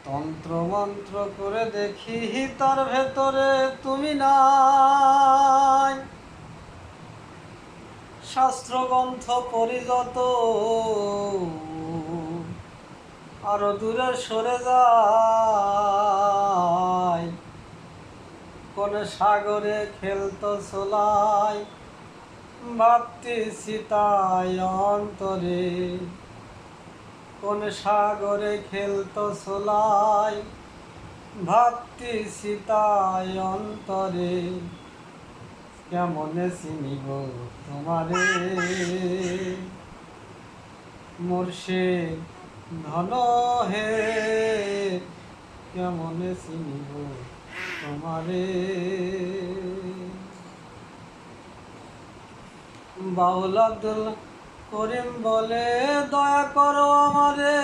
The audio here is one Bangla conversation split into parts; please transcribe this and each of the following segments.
তন্ত্র মন্ত্র করে দেখি তার ভেতরে তুমি নাই। শাস্ত্রগ্রন্থ পড়ি যত আরো দূরে সরে যায়। কোন সাগরে খেলতো সোলাই, ভাবতেছি তাই অন্তরে। কোন সাগরে খেলতো সোলাই, ভাবতেছি তাই অন্তরে। কেমনে চিনিব তোমারে মুর্শিদ ধন হে, কেমনে চিনিব তোমারে। বাউল আব্দুল করিম বলে দয়া করো আমারে,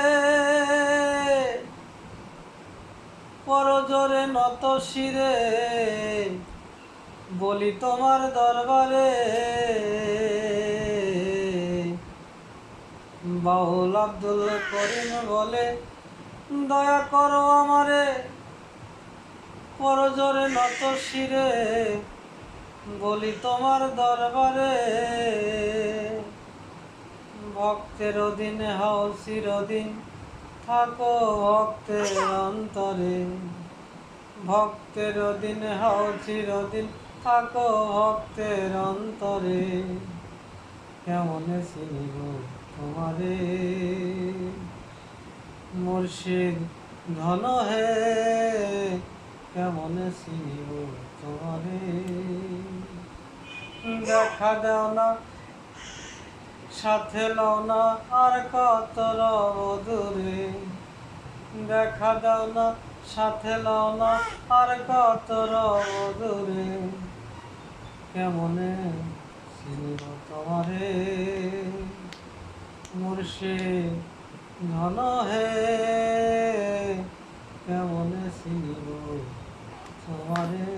করজোরে নত শিরে বলি তোমার দরবারে। বাউল আব্দুল করিম বলে দয়া করো আমারে, করজোরে নত শিরে বলি তোমার দরবারে। ভক্তের অধীনে হও চিরদিন, থাকো ভক্তের অন্তরে। ভক্তের অধীনে হও চিরদিন, থাকো ভক্তের অন্তরে। কেমনে চিনিব তোমারে মুর্শিদ ধন হে, কেমনে চিনিব তোমারে। দেখা দাও না সাথে লও না আর কত রব দূরে। দেখা দাও না সাথে লও না আর কত রব দূরে। কেমনে চিনিব তোমারে মুর্শিদ ধন হে, কেমনে চিনিব তোমারে।